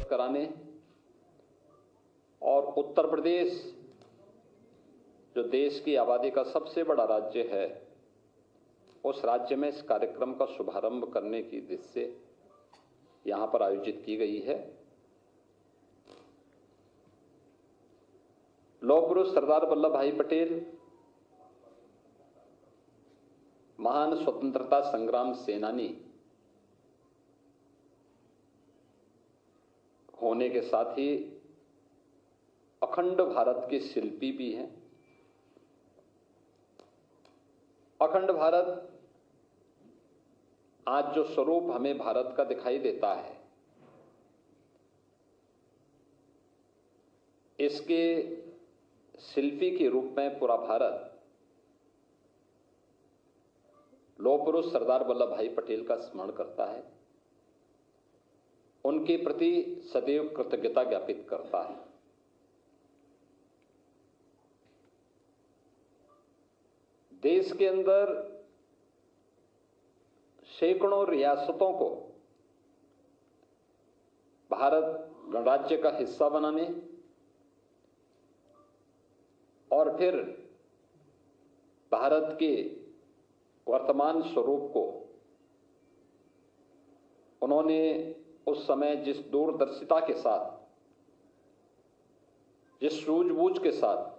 उपलब्ध कराने और उत्तर प्रदेश जो देश की आबादी का सबसे बड़ा राज्य है, उस राज्य में इस कार्यक्रम का शुभारंभ करने की दृष्टि से यहां पर आयोजित की गई है। लौह पुरुष सरदार वल्लभ भाई पटेल महान स्वतंत्रता संग्राम सेनानी होने के साथ ही अखंड भारत के शिल्पी भी हैं। अखंड भारत आज जो स्वरूप हमें भारत का दिखाई देता है, इसके शिल्पी के रूप में पूरा भारत लौह पुरुष सरदार वल्लभ भाई पटेल का स्मरण करता है, उनके प्रति सदैव कृतज्ञता ज्ञापित करता है। देश के अंदर सैकड़ों रियासतों को भारत गणराज्य का हिस्सा बनाने और फिर भारत के वर्तमान स्वरूप को उन्होंने उस समय जिस दूरदर्शिता के साथ, जिस सूझबूझ के साथ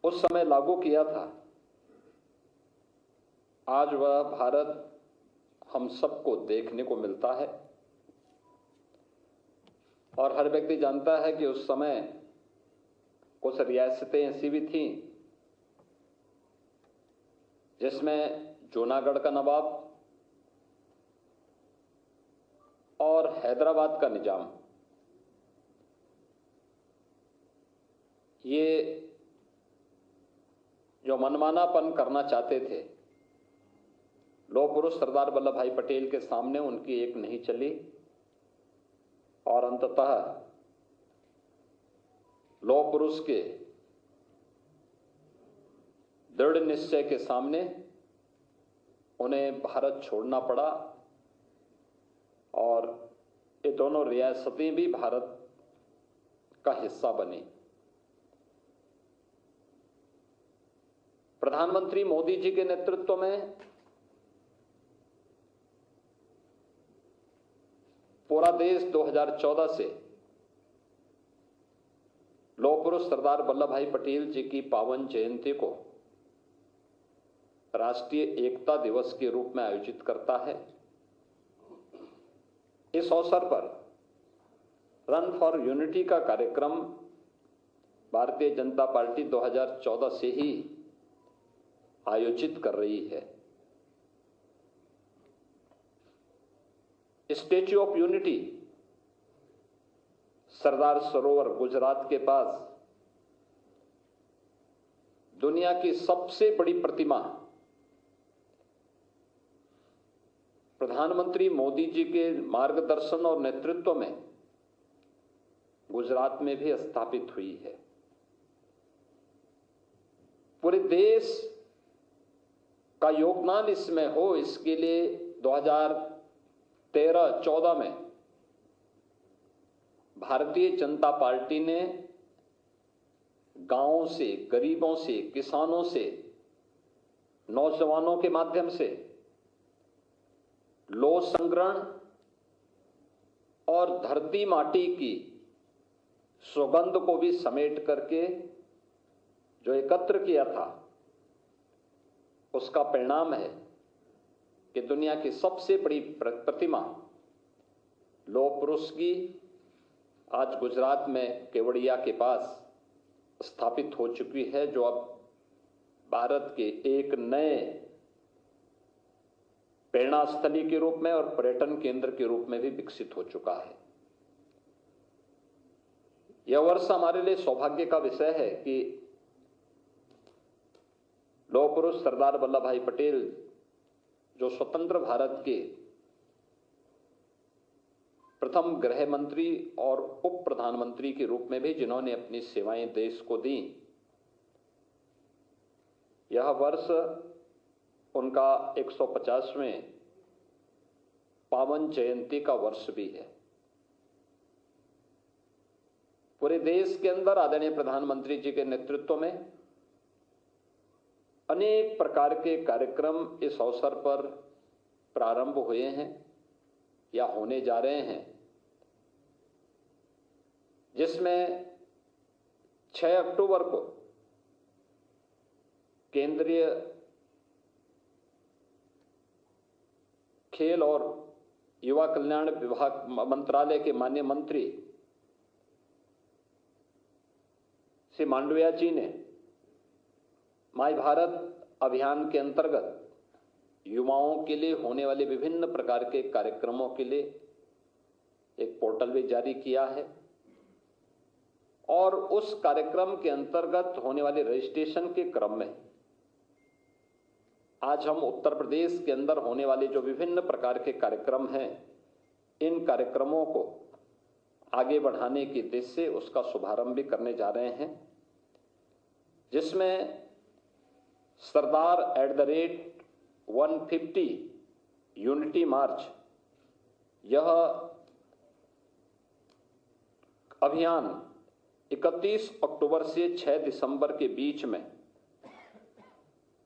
उस समय लागू किया था, आज वह भारत हम सबको देखने को मिलता है। और हर व्यक्ति जानता है कि उस समय कुछ रियासतें ऐसी भी थीं जिसमें जूनागढ़ का नवाब और हैदराबाद का निजाम ये जो मनमानापन करना चाहते थे, लौह पुरुष सरदार वल्लभ भाई पटेल के सामने उनकी एक नहीं चली और अंततः लौह पुरुष के दृढ़ निश्चय के सामने उन्हें भारत छोड़ना पड़ा और ये दोनों रियासतें भी भारत का हिस्सा बनी। प्रधानमंत्री मोदी जी के नेतृत्व में पूरा देश 2014 से लौह पुरुष सरदार वल्लभ भाई पटेल जी की पावन जयंती को राष्ट्रीय एकता दिवस के रूप में आयोजित करता है। इस अवसर पर रन फॉर यूनिटी का कार्यक्रम भारतीय जनता पार्टी 2014 से ही आयोजित कर रही है। Statue of unity Sardar Sarovar Gujarat के पास दुनिया की सबसे बड़ी प्रतिमा प्रधानमंत्री मोदी जी के मार्गदर्शन और नेतृत्व में गुजरात में भी स्थापित हुई है। पूरे देश का योगदान इसमें हो, इसके लिए 2013-14 में भारतीय जनता पार्टी ने गांवों से, गरीबों से, किसानों से, नौजवानों के माध्यम से लौह संग्रहण और धरती माटी की सुगंध को भी समेट करके जो एकत्र किया था, उसका परिणाम है कि दुनिया की सबसे बड़ी प्रतिमा लौह पुरुष की आज गुजरात में केवड़िया के पास स्थापित हो चुकी है, जो अब भारत के एक नए प्रेरणा स्थली के रूप में और पर्यटन केंद्र के रूप में भी विकसित हो चुका है। यह वर्ष हमारे लिए सौभाग्य का विषय है कि लौह पुरुष सरदार वल्लभ भाई पटेल जो स्वतंत्र भारत के प्रथम गृह मंत्री और उप प्रधानमंत्री के रूप में भी जिन्होंने अपनी सेवाएं देश को दी, यह वर्ष उनका 150वें पावन जयंती का वर्ष भी है। पूरे देश के अंदर आदरणीय प्रधानमंत्री जी के नेतृत्व में अनेक प्रकार के कार्यक्रम इस अवसर पर प्रारंभ हुए हैं या होने जा रहे हैं, जिसमें 6 अक्टूबर को केंद्रीय खेल और युवा कल्याण विभाग मंत्रालय के माननीय मंत्री श्री मांडविया जी ने माय भारत अभियान के अंतर्गत युवाओं के लिए होने वाले विभिन्न प्रकार के कार्यक्रमों के लिए एक पोर्टल भी जारी किया है और उस कार्यक्रम के अंतर्गत होने वाले रजिस्ट्रेशन के क्रम में आज हम उत्तर प्रदेश के अंदर होने वाले जो विभिन्न प्रकार के कार्यक्रम हैं, इन कार्यक्रमों को आगे बढ़ाने की दिशा से उसका शुभारंभ भी करने जा रहे हैं, जिसमें सरदार @150 यूनिटी मार्च यह अभियान 31 अक्टूबर से 6 दिसंबर के बीच में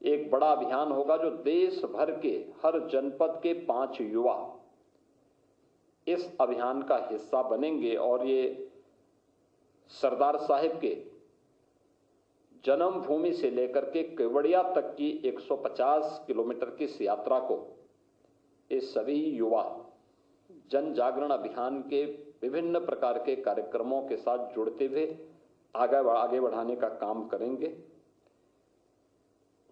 एक बड़ा अभियान होगा, जो देश भर के हर जनपद के 5 युवा इस अभियान का हिस्सा बनेंगे और ये सरदार साहिब के जन्मभूमि से लेकर के केवड़िया तक की 150 किलोमीटर की इस यात्रा को ये सभी युवा जन जागरण अभियान के विभिन्न प्रकार के कार्यक्रमों के साथ जुड़ते हुए आगे बढ़ाने का काम करेंगे।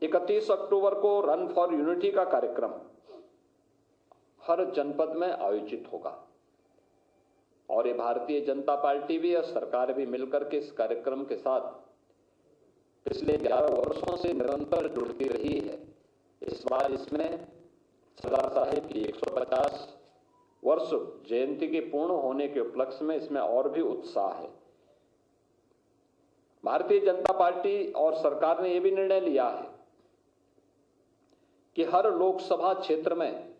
31 अक्टूबर को रन फॉर यूनिटी का कार्यक्रम हर जनपद में आयोजित होगा और ये भारतीय जनता पार्टी भी और सरकार भी मिलकर के इस कार्यक्रम के साथ पिछले 11 वर्षों से निरंतर जुड़ती रही है। इस बार इसमें सरदार साहिब की 150 वर्ष जयंती के पूर्ण होने के उपलक्ष्य में इसमें और भी उत्साह है। भारतीय जनता पार्टी और सरकार ने यह भी निर्णय लिया है कि हर लोकसभा क्षेत्र में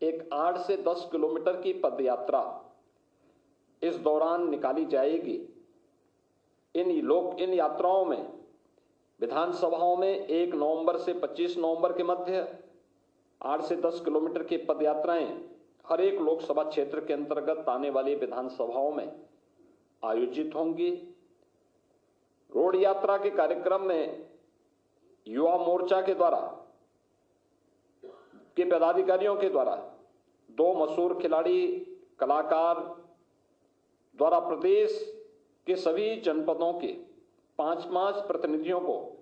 एक 8 से 10 किलोमीटर की पदयात्रा इस दौरान निकाली जाएगी। इन यात्राओं में विधानसभाओं में 1 नवंबर से 25 नवंबर के मध्य 8 से 10 किलोमीटर की पदयात्राएं हर एक लोकसभा क्षेत्र के अंतर्गत आने वाली विधानसभाओं में आयोजित होंगी। रोड यात्रा के कार्यक्रम में युवा मोर्चा के द्वारा के पदाधिकारियों के द्वारा 2 मशहूर खिलाड़ी कलाकार द्वारा प्रदेश के सभी जनपदों के 5-5 प्रतिनिधियों को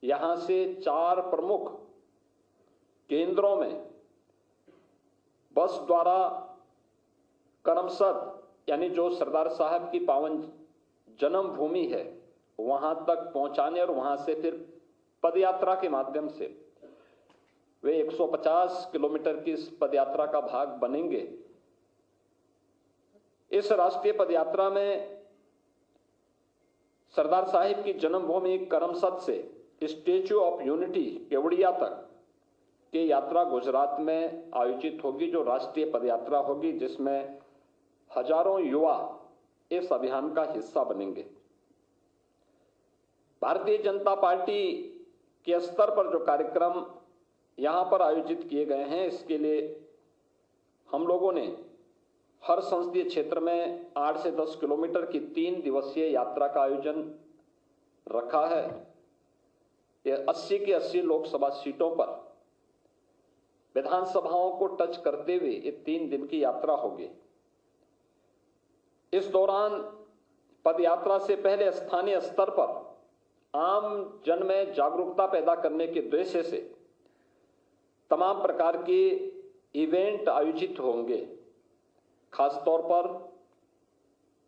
यहां से 4 प्रमुख केंद्रों में बस द्वारा करमसद यानी जो सरदार साहब की पावन जन्मभूमि है वहां तक पहुंचाने और वहां से फिर पदयात्रा के माध्यम से वे 150 किलोमीटर की इस पदयात्रा का भाग बनेंगे। इस राष्ट्रीय पदयात्रा में सरदार साहिब की जन्मभूमि करमसद से स्टैच्यू ऑफ यूनिटी केवड़िया तक की यात्रा गुजरात में आयोजित होगी, जो राष्ट्रीय पदयात्रा होगी, जिसमें हजारों युवा इस अभियान का हिस्सा बनेंगे। भारतीय जनता पार्टी के स्तर पर जो कार्यक्रम यहां पर आयोजित किए गए हैं, इसके लिए हम लोगों ने हर संसदीय क्षेत्र में 8 से 10 किलोमीटर की 3 दिवसीय यात्रा का आयोजन रखा है। ये 80 की 80 लोकसभा सीटों पर विधानसभाओं को टच करते हुए ये 3 दिन की यात्रा होगी। इस दौरान पदयात्रा से पहले स्थानीय स्तर पर आम जन में जागरूकता पैदा करने के उद्देश्य से तमाम प्रकार के इवेंट आयोजित होंगे। खासतौर पर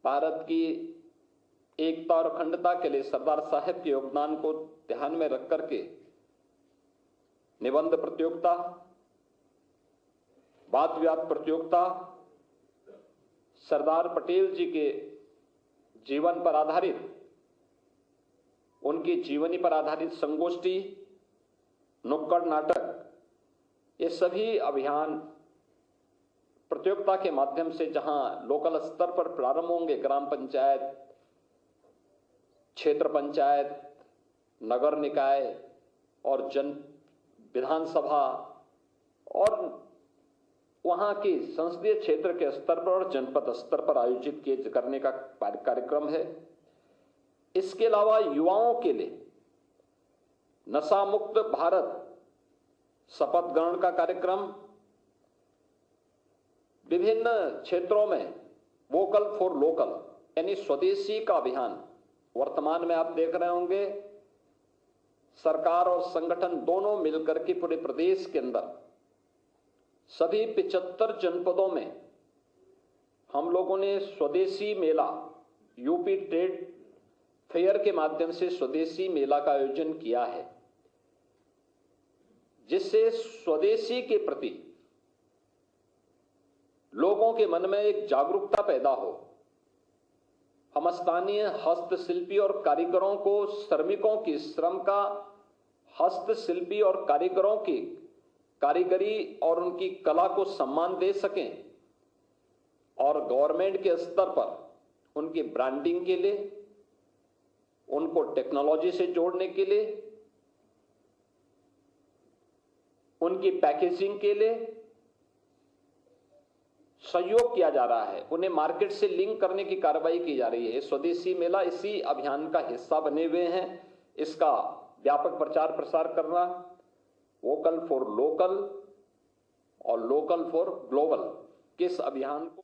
भारत की एकता और अखंडता के लिए सरदार साहब के योगदान को ध्यान में रख करके निबंध प्रतियोगिता, वाद विवाद प्रतियोगिता, सरदार पटेल जी के जीवन पर आधारित, उनकी जीवनी पर आधारित संगोष्ठी, नुक्कड़ नाटक, ये सभी अभियान प्रतियोगिता के माध्यम से जहां लोकल स्तर पर प्रारंभ होंगे, ग्राम पंचायत, क्षेत्र पंचायत, नगर निकाय और विधानसभा और वहां के संसदीय क्षेत्र के स्तर पर और जनपद स्तर पर आयोजित करने का कार्यक्रम है। इसके अलावा युवाओं के लिए नशा मुक्त भारत शपथ ग्रहण का कार्यक्रम, विभिन्न क्षेत्रों में वोकल फॉर लोकल यानी स्वदेशी का अभियान वर्तमान में आप देख रहे होंगे। सरकार और संगठन दोनों मिलकर के पूरे प्रदेश के अंदर सभी 75 जनपदों में हम लोगों ने स्वदेशी मेला, यूपी ट्रेड फेयर के माध्यम से स्वदेशी मेला का आयोजन किया है, जिससे स्वदेशी के प्रति लोगों के मन में एक जागरूकता पैदा हो। हम स्थानीय हस्तशिल्पी और कारीगरों को, श्रमिकों की श्रम का, हस्तशिल्पी और कारीगरों की कारीगरी और उनकी कला को सम्मान दे सकें और गवर्नमेंट के स्तर पर उनकी ब्रांडिंग के लिए, उनको टेक्नोलॉजी से जोड़ने के लिए, उनकी पैकेजिंग के लिए सहयोग किया जा रहा है, उन्हें मार्केट से लिंक करने की कार्रवाई की जा रही है। स्वदेशी मेला इसी अभियान का हिस्सा बने हुए हैं। इसका व्यापक प्रचार प्रसार करना, वोकल फॉर लोकल और लोकल फॉर ग्लोबल, किस अभियान को